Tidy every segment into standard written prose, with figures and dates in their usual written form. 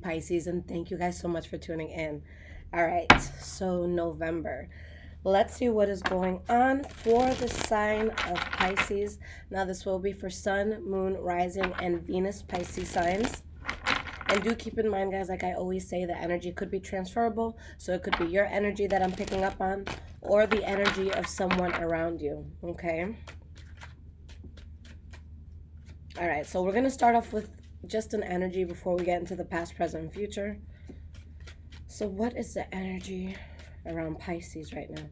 Pisces, and thank you guys so much for tuning in. All right, so November. Let's see what is going on for the sign of Pisces. Now, this will be for Sun, Moon, Rising, and Venus Pisces signs. And do keep in mind, guys, like I always say, the energy could be transferable. So it could be your energy that I'm picking up on or the energy of someone around you, okay? All right, so we're going to start off with just an energy before we get into the past, present, and future. So what is the energy around Pisces right now?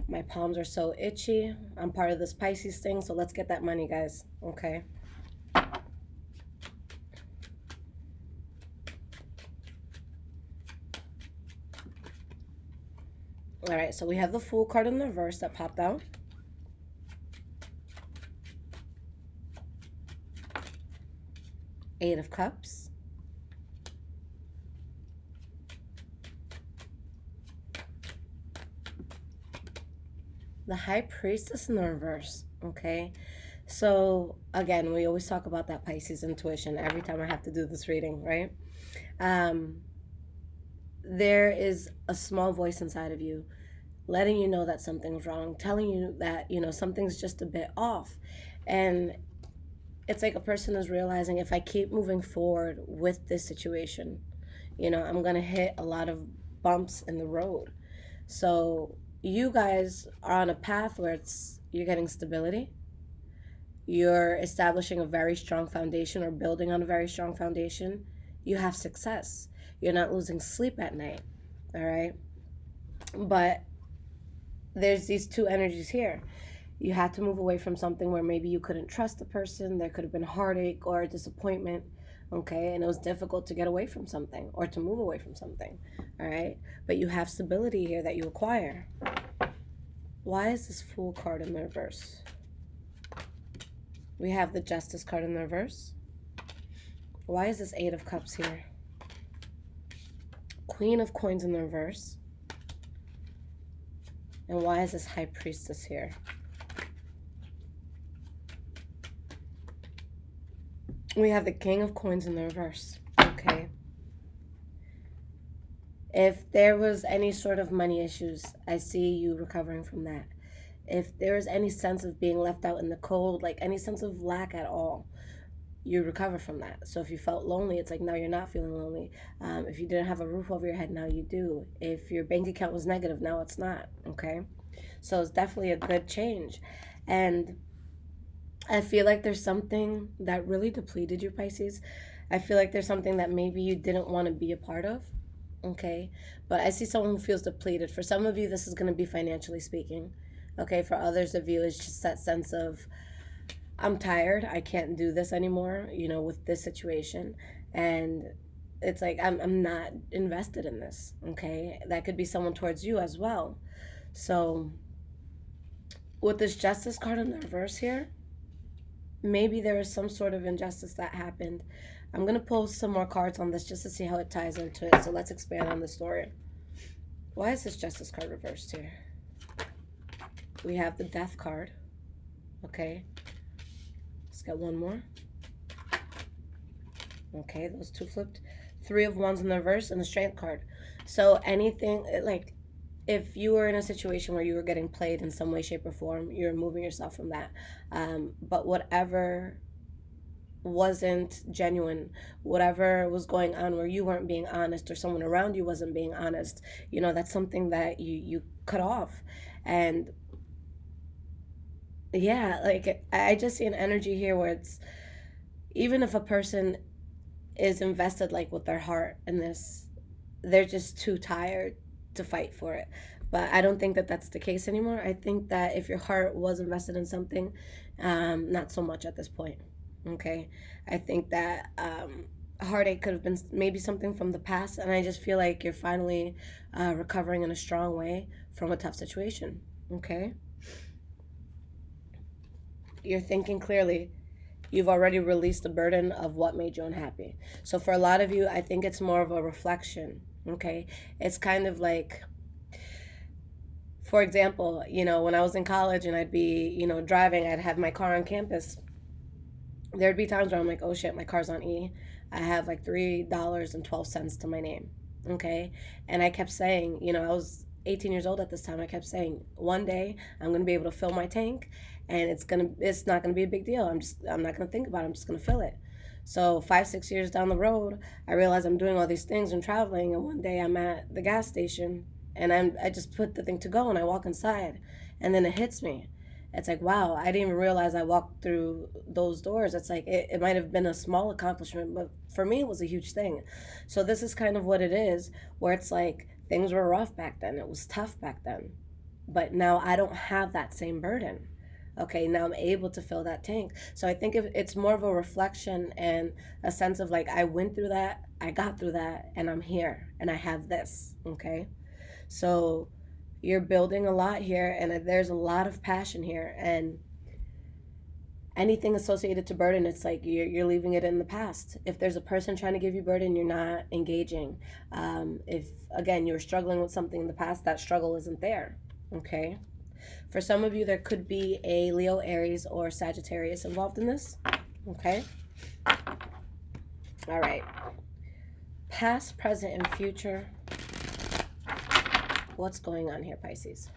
My palms are so itchy. I'm part of this Pisces thing, so let's get that money, guys, okay? All right, so we have the Fool card in the reverse that popped out. Eight of Cups. The High Priestess in the reverse, okay? So, again, we always talk about that Pisces intuition every time I have to do this reading, right? There is a small voice inside of you letting you know that something's wrong, telling you that, something's just a bit off. And it's like a person is realizing, if I keep moving forward with this situation, I'm going to hit a lot of bumps in the road. So you guys are on a path where you're getting stability. You're establishing a very strong foundation or building on a very strong foundation. You have success. You're not losing sleep at night, all right? But there's these two energies here. You had to move away from something where maybe you couldn't trust the person. There could have been heartache or disappointment, okay? And it was difficult to get away from something or to move away from something, all right? But you have stability here that you acquire. Why is this Fool card in the reverse? We have the Justice card in the reverse. Why is this Eight of Cups here? Queen of Coins in the reverse. And why is this High Priestess here? We have the King of Coins in the reverse, okay? If there was any sort of money issues, I see you recovering from that. If there is any sense of being left out in the cold, like any sense of lack at all, you recover from that. So if you felt lonely, it's like now you're not feeling lonely. If you didn't have a roof over your head, now you do. If your bank account was negative, now it's not, okay? So it's definitely a good change. And I feel like there's something that really depleted you, Pisces. I feel like there's something that maybe you didn't want to be a part of, okay? But I see someone who feels depleted. For some of you, this is going to be financially speaking, okay? For others of you, it's just that sense of, I'm tired. I can't do this anymore, with this situation. And it's like, I'm not invested in this, okay? That could be someone towards you as well. So with this Justice card in the reverse here, maybe there was some sort of injustice that happened. I'm going to pull some more cards on this just to see how it ties into it. So let's expand on the story. Why is this Justice card reversed here? We have the Death card. Okay. Let's get one more. Okay, those two flipped. Three of Wands in the reverse and the Strength card. So anything, like, if you were in a situation where you were getting played in some way, shape, or form, you're removing yourself from that. But whatever wasn't genuine, whatever was going on where you weren't being honest or someone around you wasn't being honest, that's something that you cut off. And yeah, like I just see an energy here where it's, even if a person is invested like with their heart in this, they're just too tired to fight for it. But I don't think that that's the case anymore. I think that if your heart was invested in something, not so much at this point, okay? I think that heartache could have been maybe something from the past, and I just feel like you're finally recovering in a strong way from a tough situation, okay? You're thinking clearly. You've already released the burden of what made you unhappy. So for a lot of you, I think it's more of a reflection, okay? It's kind of like, for example, when I was in college and I'd be, driving, I'd have my car on campus. There'd be times where I'm like, oh shit, my car's on E. I have like $3.12 to my name. Okay. And I kept saying, you know, I was 18 years old at this time. I kept saying, one day I'm going to be able to fill my tank, and it's not going to be a big deal. I'm not going to think about it. I'm just going to fill it. So 5, 6 years down the road, I realize I'm doing all these things and traveling, and one day I'm at the gas station, and I just put the thing to go, and I walk inside, and then it hits me. It's like, wow, I didn't even realize I walked through those doors. It's like it might have been a small accomplishment, but for me it was a huge thing. So this is kind of what it is, where it's like things were rough back then. It was tough back then. But now I don't have that same burden. Okay, now I'm able to fill that tank. So I think if it's more of a reflection and a sense of like, I went through that, I got through that, and I'm here and I have this. Okay. So you're building a lot here, and there's a lot of passion here, and anything associated to burden, it's like you're leaving it in the past. If there's a person trying to give you burden, you're not engaging. If again you're struggling with something in the past, that struggle isn't there. Okay. For some of you, there could be a Leo, Aries, or Sagittarius involved in this. Okay. All right. Past, present, and future. What's going on here, Pisces?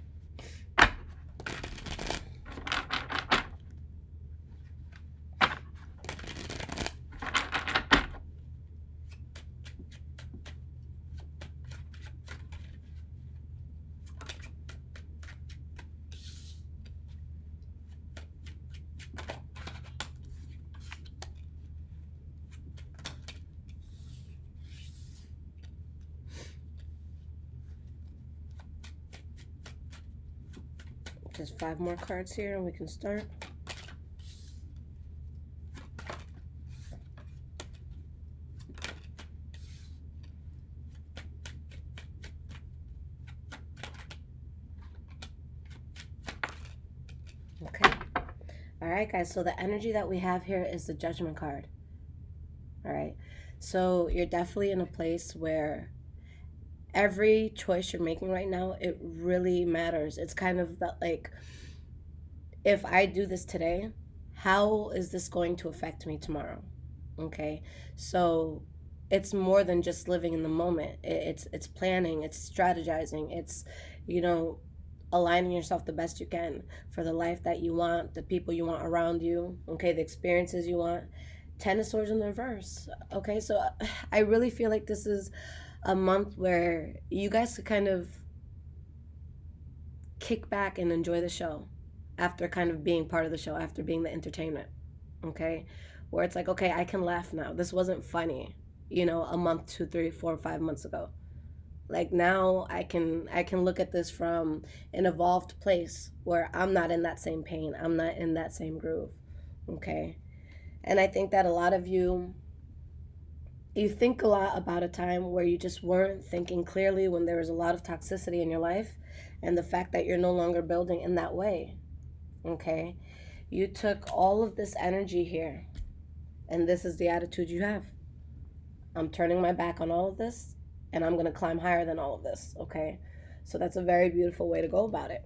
Just 5 more cards here and we can start. Okay. All right, guys. So the energy that we have here is the Judgment card. All right. So you're definitely in a place where every choice you're making right now, it really matters. It's kind of that, like, if I do this today, how is this going to affect me tomorrow? Okay. So it's more than just living in the moment. It's planning, it's strategizing, it's, you know, aligning yourself the best you can for the life that you want, the people you want around you, okay, the experiences you want. 10 of Swords in the reverse. Okay, so I really feel like this is a month where you guys could kind of kick back and enjoy the show after kind of being part of the show, after being the entertainment. Okay, where it's like, okay, I can laugh now. This wasn't funny, you know, a month, 2, 3, 4, 5 months ago. Like now I can look at this from an evolved place where I'm not in that same pain. I'm not in that same groove. Okay. And I think that a lot of you think a lot about a time where you just weren't thinking clearly, when there was a lot of toxicity in your life, and the fact that you're no longer building in that way. Okay. You took all of this energy here, and this is the attitude you have. I'm turning my back on all of this, and I'm going to climb higher than all of this, okay? So that's a very beautiful way to go about it.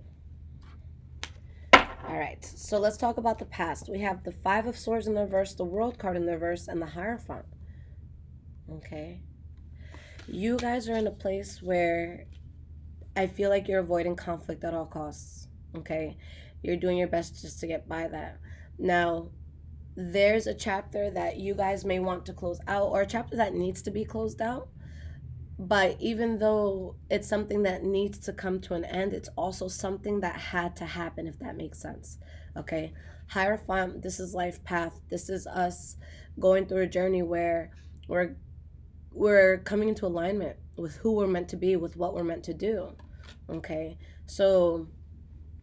All right, so let's talk about the past. We have the 5 of Swords in the reverse, the World card in the reverse, and the Hierophant, okay? You guys are in a place where I feel like you're avoiding conflict at all costs, okay? You're doing your best just to get by that. Now, there's a chapter that you guys may want to close out, or a chapter that needs to be closed out. But even though it's something that needs to come to an end, it's also something that had to happen, if that makes sense. Okay. Hierophant, this is life path. This is us going through a journey where we're coming into alignment with who we're meant to be, with what we're meant to do. Okay. So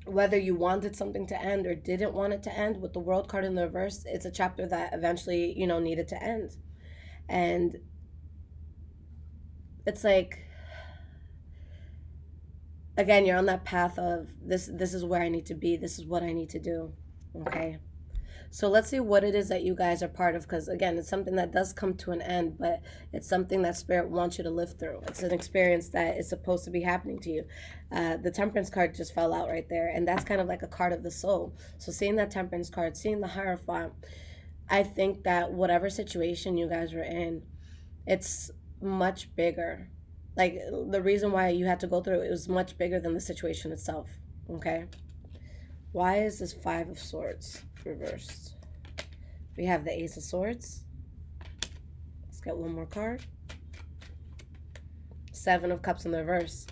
whether you wanted something to end or didn't want it to end, with the World card in the reverse, it's a chapter that eventually, you know, needed to end. And it's like, again, you're on that path of this is where I need to be, this is what I need to do. Okay, so let's see what it is that you guys are part of, because again, it's something that does come to an end, but it's something that Spirit wants you to live through. It's an experience that is supposed to be happening to you. The Temperance card just fell out right there, and that's kind of like a card of the soul. So seeing that Temperance card, seeing the Hierophant, I think that whatever situation you guys were in, it's much bigger. Like the reason why you had to go through it was much bigger than the situation itself. Okay? Why is this Five of Swords reversed? We have the Ace of Swords. Let's get one more card. Seven of Cups in the reverse.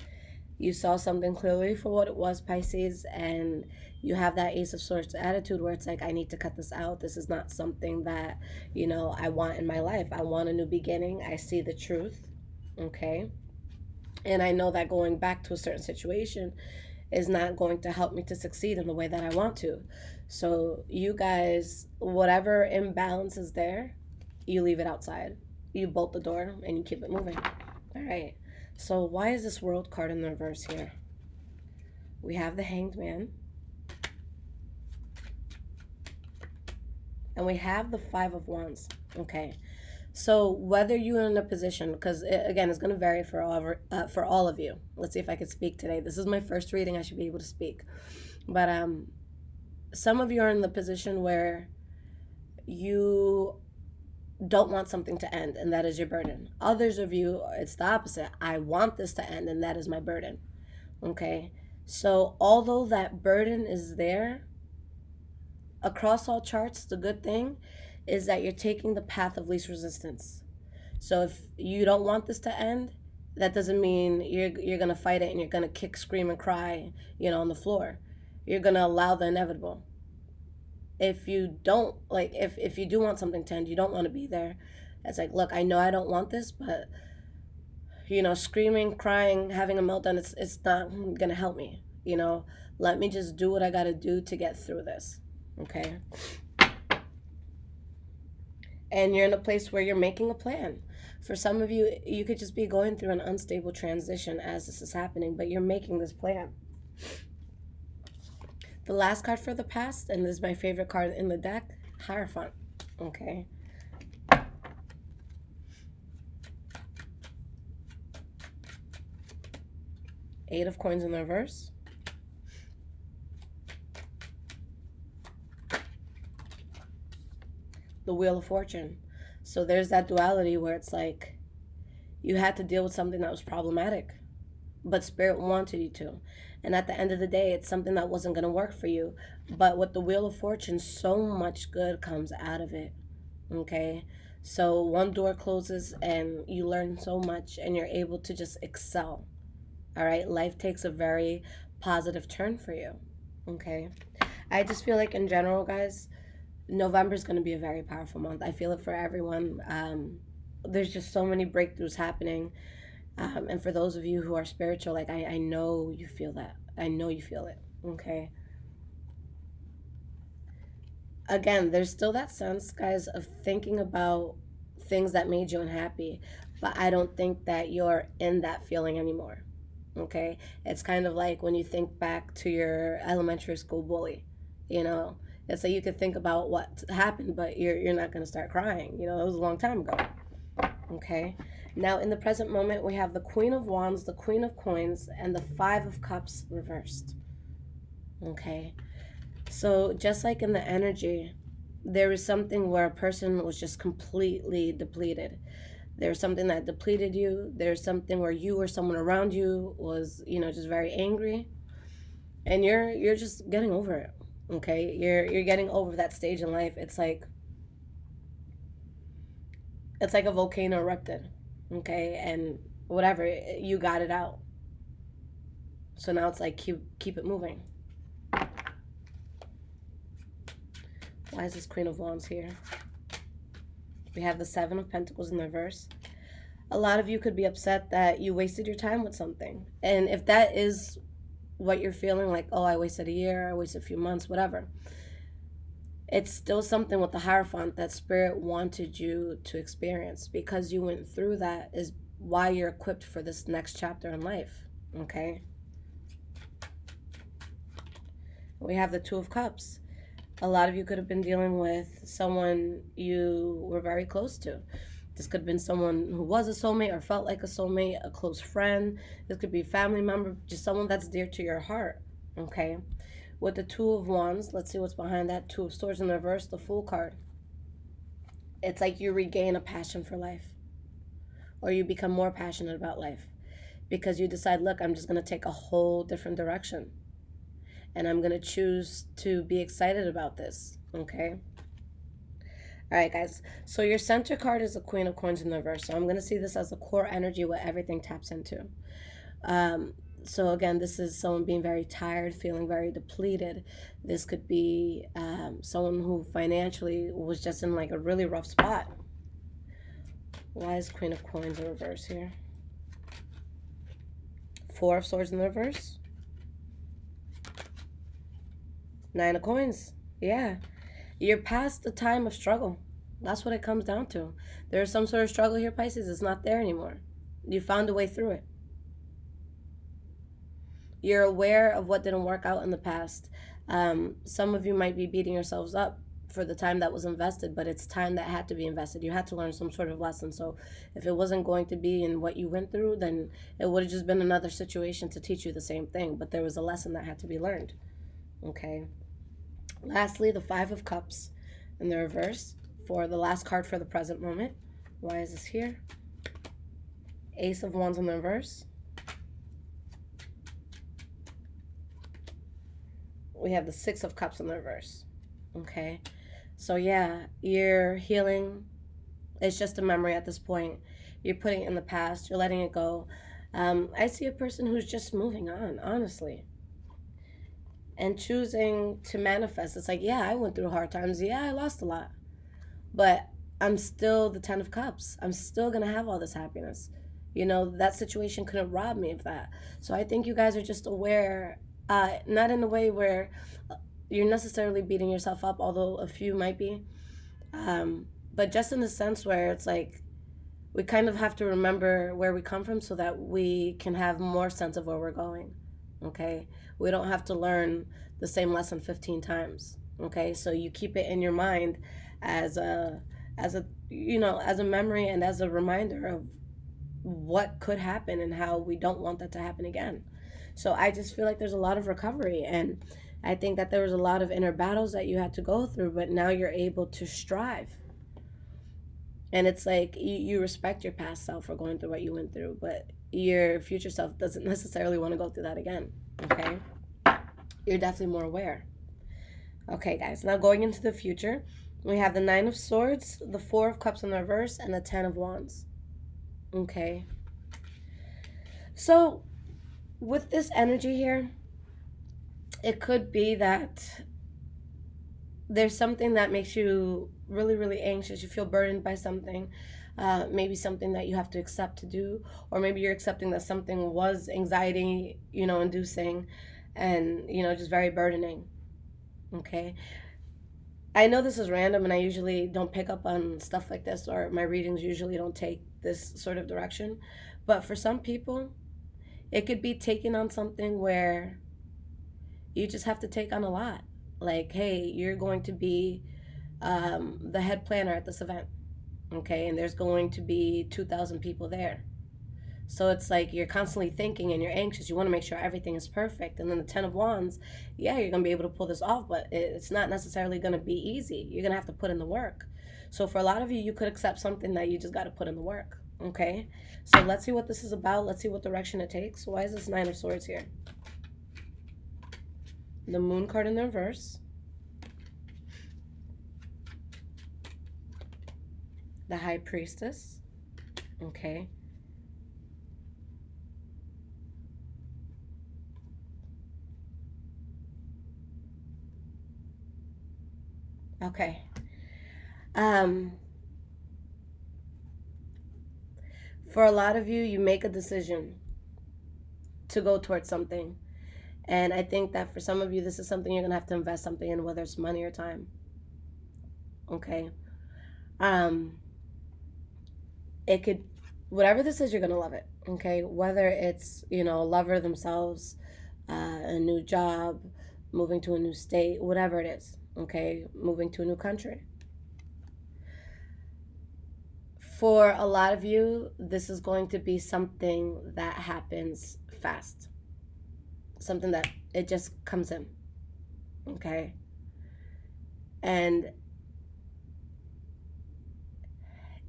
You saw something clearly for what it was, Pisces, and you have that Ace of Swords attitude where it's like, I need to cut this out. This is not something that, I want in my life. I want a new beginning. I see the truth. Okay? And I know that going back to a certain situation is not going to help me to succeed in the way that I want to. So, you guys, whatever imbalance is there, you leave it outside. You bolt the door and you keep it moving. All right. So, why is this World card in the reverse here? We have the Hanged Man. And we have the Five of Wands. Okay. So whether you're in a position, because again, it's going to vary for all of you. Let's see if I could speak today. This is my first reading. I should be able to speak. But some of you are in the position where you don't want something to end, and that is your burden. Others of you, it's the opposite. I want this to end, and that is my burden. Okay? So although that burden is there, across all charts, the good thing is that you're taking the path of least resistance. So if you don't want this to end, that doesn't mean you're gonna fight it and you're gonna kick, scream, and cry, on the floor. You're gonna allow the inevitable. If you don't if you do want something to end, you don't want to be there. It's like, look, I know I don't want this, but screaming, crying, having a meltdown, it's not gonna help me. Let me just do what I gotta do to get through this. Okay. And you're in a place where you're making a plan. For some of you, you could just be going through an unstable transition as this is happening, but you're making this plan. The last card for the past, and this is my favorite card in the deck, Hierophant. Okay. Eight of Coins in the reverse. The Wheel of Fortune. So there's that duality where it's like you had to deal with something that was problematic, but Spirit wanted you to. And at the end of the day, it's something that wasn't going to work for you. But with the Wheel of Fortune, so much good comes out of it. Okay? So one door closes and you learn so much and you're able to just excel. All right? Life takes a very positive turn for you. Okay? I just feel like in general, guys, November is going to be a very powerful month. I feel it for everyone. There's just so many breakthroughs happening. And for those of you who are spiritual, like I know you feel that. I know you feel it. Okay. Again, there's still that sense, guys, of thinking about things that made you unhappy. But I don't think that you're in that feeling anymore. Okay. It's kind of like when you think back to your elementary school bully, It's like you could think about what happened, but you're not going to start crying. It was a long time ago. Okay. Now, in the present moment, we have the Queen of Wands, the Queen of Coins, and the Five of Cups reversed. Okay. So just like in the energy, there is something where a person was just completely depleted. There's something that depleted you. There's something where you or someone around you was, just very angry. And you're just getting over it. Okay, you're getting over that stage in life. It's like a volcano erupted. Okay, and whatever, you got it out. So now it's like keep it moving. Why is this Queen of Wands here? We have the Seven of Pentacles in the reverse. A lot of you could be upset that you wasted your time with something. And if that is what you're feeling, like, oh, I wasted a year, I wasted a few months, whatever, it's still something with the Hierophant that Spirit wanted you to experience. Because you went through that is why you're equipped for this next chapter in life. Okay? We have the Two of Cups. A lot of you could have been dealing with someone you were very close to. This could have been someone who was a soulmate or felt like a soulmate, a close friend. This could be a family member, just someone that's dear to your heart. Okay? With the Two of Wands, let's see what's behind that. Two of Swords in the reverse, the Fool card. It's like you regain a passion for life, or you become more passionate about life because you decide, look, I'm just going to take a whole different direction and I'm going to choose to be excited about this. Okay. All right, guys. So your center card is the Queen of Coins in the reverse. So I'm going to see this as the core energy, what everything taps into. Um, so again, this is someone being very tired, feeling very depleted. This could be someone who financially was just in like a really rough spot. Why is Queen of Coins in reverse here? Four of Swords in the reverse. Nine of Coins. Yeah. You're past the time of struggle. That's what it comes down to. There's some sort of struggle here, Pisces. It's not there anymore. You found a way through it. You're aware of what didn't work out in the past. Some of you might be beating yourselves up for the time that was invested, but it's time that had to be invested. You had to learn some sort of lesson. So if it wasn't going to be in what you went through, then it would have just been another situation to teach you the same thing. But there was a lesson that had to be learned. Okay. Lastly, the Five of Cups in the reverse for the last card for the present moment. Why is this here? Ace of Wands in the reverse. We have the Six of Cups in the reverse. Okay. So yeah, you're healing. It's just a memory at this point. You're putting it in the past. You're letting it go. I see a person who's just moving on, honestly, and choosing to manifest. It's like, yeah, I went through hard times. Yeah, I lost a lot. But I'm still the Ten of Cups. I'm still going to have all this happiness. You know, that situation couldn't rob me of that. So I think you guys are just aware, not in a way where you're necessarily beating yourself up, although a few might be, but just in the sense where it's like we kind of have to remember where we come from so that we can have more sense of where we're going. Okay, we don't have to learn the same lesson 15 times. Okay, so you keep it in your mind as a as a memory and as a reminder of what could happen and how we don't want that to happen again. So I just feel like there's a lot of recovery, and I think that there was a lot of inner battles that you had to go through, but now you're able to strive. And it's like you respect your past self for going through what you went through, but your future self doesn't necessarily want to go through that again. Okay? You're definitely more aware. Okay, guys, now going into the future, we have the Nine of Swords, the Four of Cups in the reverse, and the Ten of Wands. Okay? So, with this energy here, it could be that there's something that makes you really, really anxious. You feel burdened by something, maybe something that you have to accept to do, or maybe you're accepting that something was anxiety, inducing, and, just very burdening. Okay. I know this is random, and I usually don't pick up on stuff like this, or my readings usually don't take this sort of direction. But for some people, it could be taking on something where you just have to take on a lot. Like, hey, you're going to be the head planner at this event, okay? And there's going to be 2,000 people there. So it's like you're constantly thinking and you're anxious. You want to make sure everything is perfect. And then the Ten of Wands, yeah, you're going to be able to pull this off, but it's not necessarily going to be easy. You're going to have to put in the work. So for a lot of you, you could accept something that you just got to put in the work, okay? So let's see what this is about. Let's see what direction it takes. Why is this Nine of Swords here? The Moon card in the reverse. The High Priestess. Okay. Okay. For a lot of you, you make a decision to go towards something. And I think that for some of you, this is something you're going to have to invest something in, whether it's money or time. Okay. It could, whatever this is, you're going to love it. Okay. Whether it's, a lover themselves, a new job, moving to a new state, whatever it is. Okay. Moving to a new country. For a lot of you, this is going to be something that happens fast. Something that it just comes in. Okay? And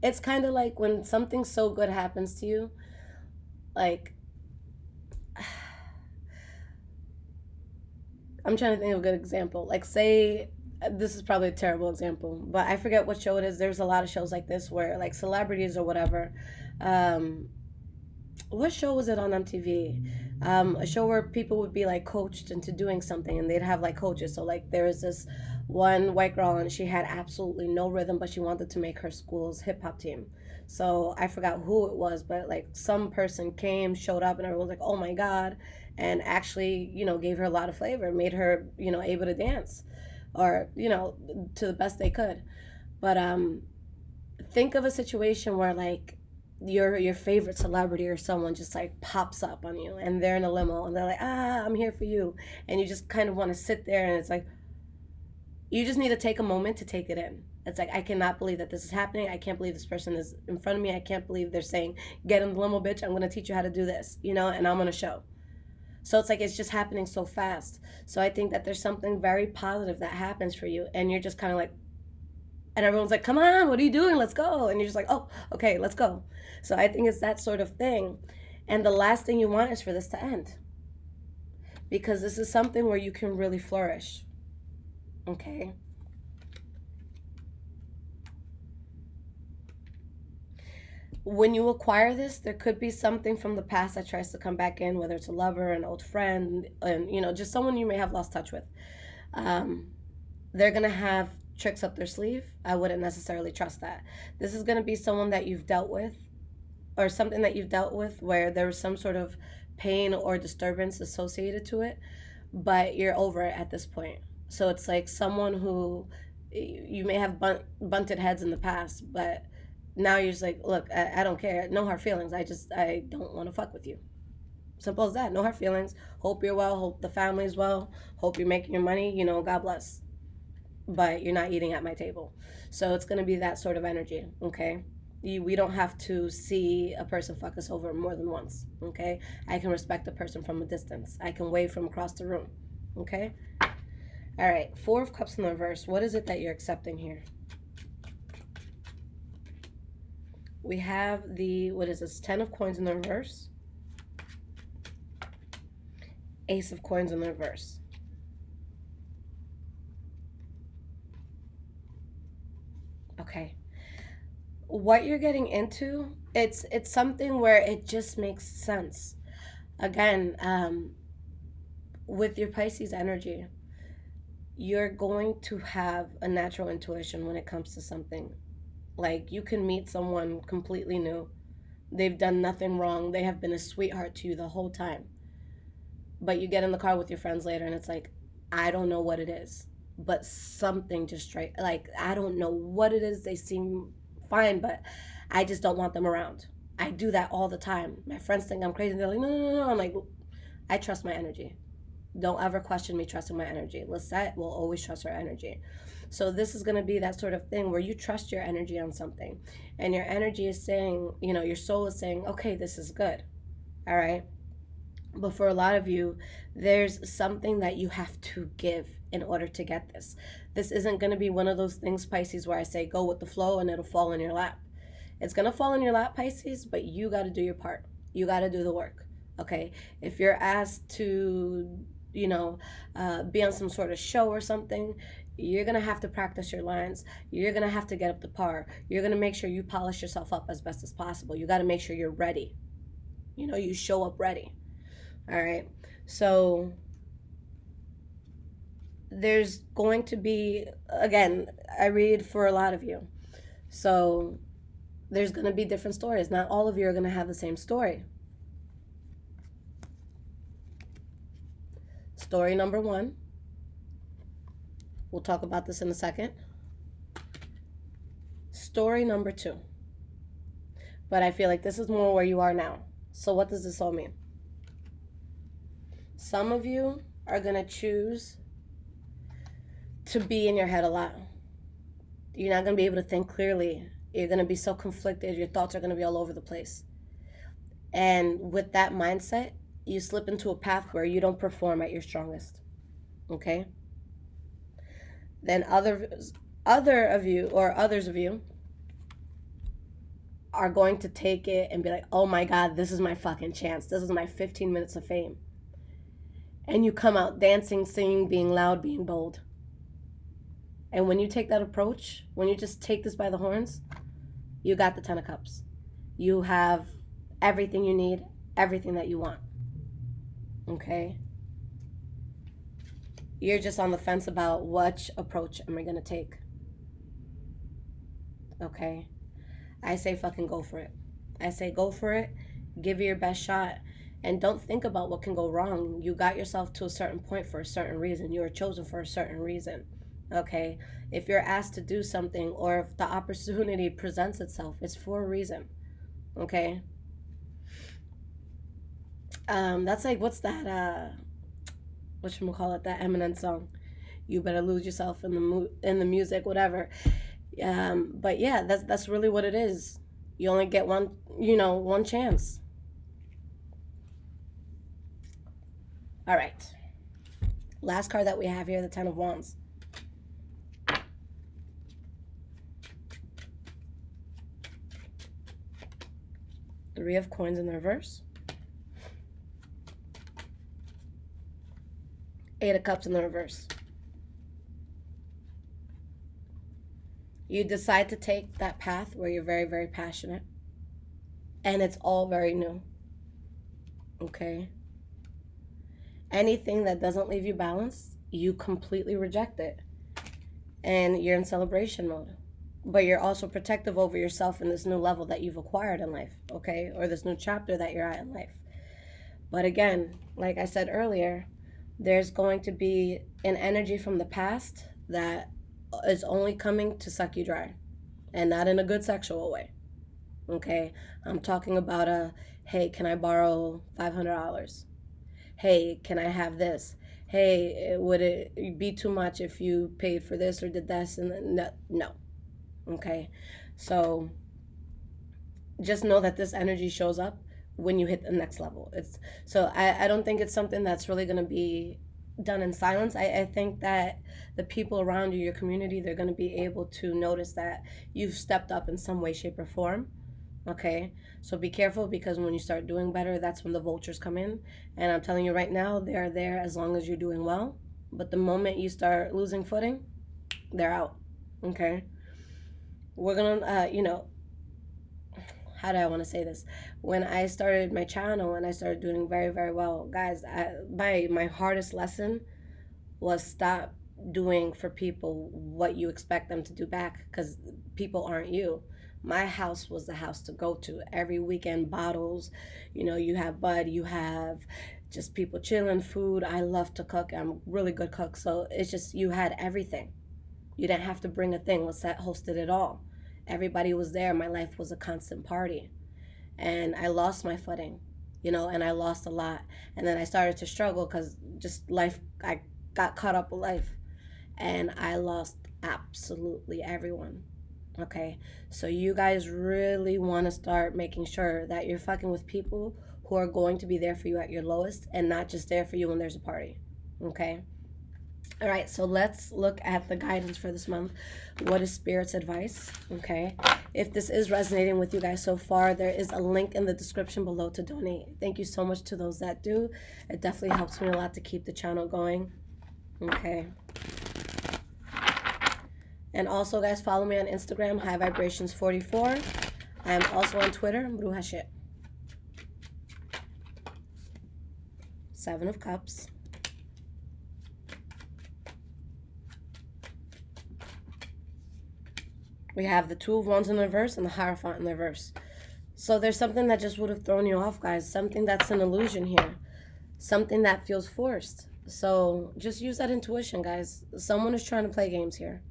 It's kind of like when something so good happens to you, like, I'm trying to think of a good example. Like, say, this is probably a terrible example, but I forget what show it is. There's a lot of shows like this where, like, celebrities or whatever. Um, what show was it on MTV? A show where people would be like coached into doing something, and they'd have like coaches. So like there was this one white girl, and she had absolutely no rhythm, but she wanted to make her school's hip hop team. So I forgot who it was, but like some person came, showed up, and everyone was like, "Oh my god!" And actually, gave her a lot of flavor, made her, able to dance, or to the best they could. But think of a situation where like your favorite celebrity or someone just like pops up on you, and they're in a limo, and they're like, I'm here for you, and you just kind of want to sit there, and it's like you just need to take a moment to take it in. It's like, I cannot believe that this is happening. I can't believe this person is in front of me. I can't believe they're saying, get in the limo, bitch, I'm going to teach you how to do this, and I'm going to show. So it's like it's just happening so fast. So I think that there's something very positive that happens for you, and you're just kind of like, and everyone's like, come on, what are you doing? Let's go. And you're just like, oh, okay, let's go. So I think it's that sort of thing. And the last thing you want is for this to end, because this is something where you can really flourish. Okay? When you acquire this, there could be something from the past that tries to come back in, whether it's a lover, an old friend, and, just someone you may have lost touch with. They're going to have tricks up their sleeve. I wouldn't necessarily trust that. This is going to be someone that you've dealt with, or something that you've dealt with where there was some sort of pain or disturbance associated to it, but you're over it at this point. So it's like someone who you may have bunted heads in the past, but now you're just like, look, I don't care. No hard feelings. I don't want to fuck with you. Simple as that. No hard feelings. Hope you're well. Hope the family's well. Hope you're making your money. God bless. But you're not eating at my table. So it's going to be that sort of energy, okay? We don't have to see a person fuck us over more than once, okay? I can respect a person from a distance. I can wave from across the room, okay? All right, 4 of Cups in the reverse. What is it that you're accepting here? We have what is this? 10 of Coins in the reverse. Ace of Coins in the reverse. Okay. What you're getting into, it's something where it just makes sense. Again, with your Pisces energy, you're going to have a natural intuition when it comes to something. Like, you can meet someone completely new. They've done nothing wrong. They have been a sweetheart to you the whole time. But you get in the car with your friends later, and it's like, I don't know what it is, but something just like, I don't know what it is. They seem fine, but I just don't want them around. I do that all the time. My friends think I'm crazy. They're like, no. I'm like, I trust my energy. Don't ever question me trusting my energy. Lisette will always trust her energy. So this is going to be that sort of thing where you trust your energy on something, and your energy is saying, your soul is saying, okay, this is good. All right. But for a lot of you, there's something that you have to give in order to get this. This isn't going to be one of those things, Pisces, where I say go with the flow and it'll fall in your lap. It's going to fall in your lap, Pisces, but you got to do your part. You got to do the work. Okay? If you're asked to, be on some sort of show or something, you're going to have to practice your lines. You're going to have to get up to par. You're going to make sure you polish yourself up as best as possible. You got to make sure you're ready. You show up ready. All right. So there's going to be, again, I read for a lot of you. So there's going to be different stories. Not all of you are going to have the same story. Story number 1. We'll talk about this in a second. Story number 2. But I feel like this is more where you are now. So what does this all mean? Some of you are going to choose to be in your head a lot. You're not going to be able to think clearly. You're going to be so conflicted. Your thoughts are going to be all over the place. And with that mindset, you slip into a path where you don't perform at your strongest. Okay? Then others of you, are going to take it and be like, oh my God, this is my fucking chance. This is my 15 minutes of fame. And you come out dancing, singing, being loud, being bold. And when you take that approach, when you just take this by the horns, you got the 10 of Cups. You have everything you need, everything that you want. Okay? You're just on the fence about which approach am I going to take. Okay? I say fucking go for it. I say go for it. Give it your best shot. And don't think about what can go wrong. You got yourself to a certain point for a certain reason. You were chosen for a certain reason. Okay? If you're asked to do something or if the opportunity presents itself, it's for a reason. Okay? That's like, what's that, whatchamacallit, that Eminem song? You better lose yourself in the music, whatever. But yeah, that's really what it is. You only get one chance. All right. Last card that we have here, the 10 of Wands. Three of Coins in the reverse. 8 of Cups in the reverse. You decide to take that path where you're very, very passionate. And it's all very new. Okay? Anything that doesn't leave you balanced, you completely reject it. And you're in celebration mode. But you're also protective over yourself in this new level that you've acquired in life. Okay? Or this new chapter that you're at in life. But again, like I said earlier, there's going to be an energy from the past that is only coming to suck you dry, and not in a good sexual way. Okay? I'm talking about hey, can I borrow $500? Hey, can I have this? Hey, would it be too much if you paid for this or did this? And no. Okay? So just know that this energy shows up when you hit the next level. I don't think it's something that's really going to be done in silence. I think that the people around you, your community, they're going to be able to notice that you've stepped up in some way, shape, or form. Okay? So be careful, because when you start doing better, that's when the vultures come in. And I'm telling you right now, they're there as long as you're doing well. But the moment you start losing footing, they're out. Okay? We're going to, how do I want to say this? When I started my channel and I started doing very, very well, guys, my hardest lesson was stop doing for people what you expect them to do back, because people aren't you. My house was the house to go to every weekend. Bottles, you have Bud, you have just people chilling, food. I love to cook. I'm a really good cook. So it's just, you had everything. You didn't have to bring a thing. Lisette hosted it all. Everybody was there. My life was a constant party. And I lost my footing, and I lost a lot. And then I started to struggle because just life, I got caught up with life. And I lost absolutely everyone. Okay? So you guys really want to start making sure that you're fucking with people who are going to be there for you at your lowest and not just there for you when there's a party. Okay? All right, so let's look at the guidance for this month. What is Spirit's advice? Okay. If this is resonating with you guys so far, there is a link in the description below to donate. Thank you so much to those that do. It definitely helps me a lot to keep the channel going. Okay. And also, guys, follow me on Instagram, High Vibrations 44. I am also on Twitter, Bruja Shit. 7 of Cups. We have the 2 of Wands in the reverse and the Hierophant in the reverse. So there's something that just would have thrown you off, guys. Something that's an illusion here. Something that feels forced. So just use that intuition, guys. Someone is trying to play games here.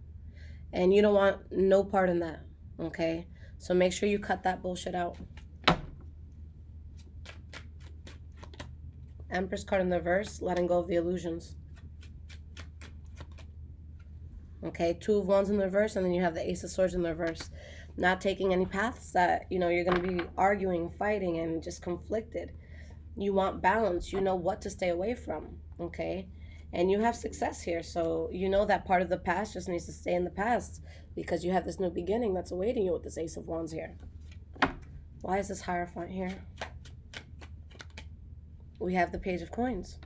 And you don't want no part in that. Okay? So make sure you cut that bullshit out. Empress card in the reverse. Letting go of the illusions. Okay, 2 of Wands in the reverse, and then you have the Ace of Swords in the reverse. Not taking any paths that, you're going to be arguing, fighting, and just conflicted. You want balance. You know what to stay away from, okay? And you have success here, so you know that part of the past just needs to stay in the past because you have this new beginning that's awaiting you with this Ace of Wands here. Why is this Hierophant here? We have the Page of Coins.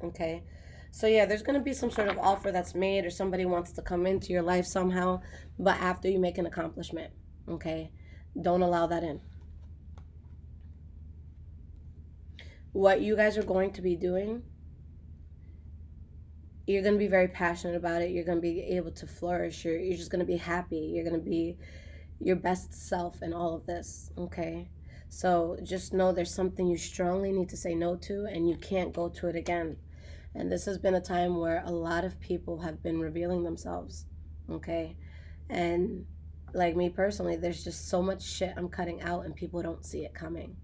Okay. So yeah, there's going to be some sort of offer that's made, or somebody wants to come into your life somehow, but after you make an accomplishment. Okay. Don't allow that in. What you guys are going to be doing, you're going to be very passionate about it. You're going to be able to flourish. You're just going to be happy. You're going to be your best self in all of this. Okay. So just know there's something you strongly need to say no to, and you can't go to it again. And this has been a time where a lot of people have been revealing themselves. Okay. And like me personally, there's just so much shit I'm cutting out, and people don't see it coming.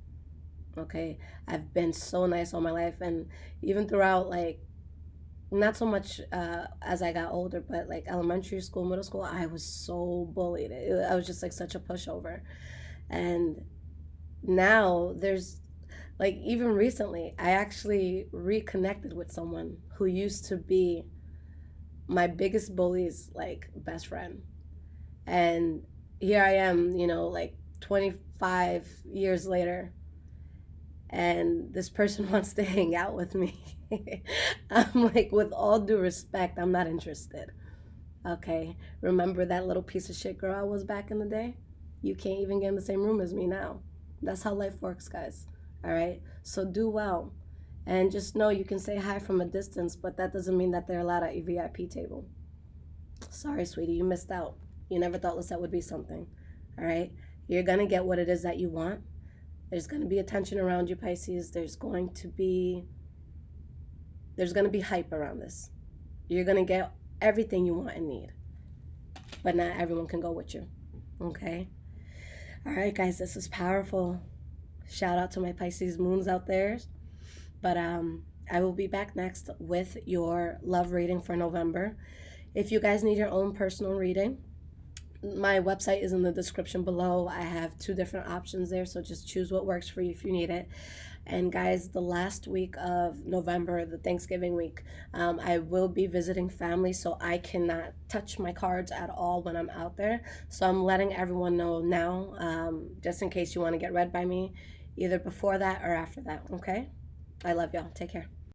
Okay. I've been so nice all my life. And even throughout, like, not so much as I got older, but like elementary school, middle school, I was so bullied. I was just like such a pushover. And now there's, like, even recently, I actually reconnected with someone who used to be my biggest bully's like best friend. And here I am, like 25 years later, and this person wants to hang out with me. I'm like, with all due respect, I'm not interested. Okay. Remember that little piece of shit girl I was back in the day? You can't even get in the same room as me now. That's how life works, guys. All right. So do well. And just know you can say hi from a distance, but that doesn't mean that they're allowed at your VIP table. Sorry, sweetie, you missed out. You never thought Lisette would be something. All right. You're going to get what it is that you want. There's going to be attention around you, Pisces. There's going to be hype around this. You're going to get everything you want and need. But not everyone can go with you. Okay? All right, guys, this is powerful. Shout out to my Pisces moons out there. But I will be back next with your love reading for November. If you guys need your own personal reading, my website is in the description below. I have 2 different options there, so just choose what works for you if you need it. And guys, the last week of November, the Thanksgiving week, I will be visiting family, so I cannot touch my cards at all when I'm out there. So I'm letting everyone know now, just in case you want to get read by me, either before that or after that, okay? I love y'all. Take care.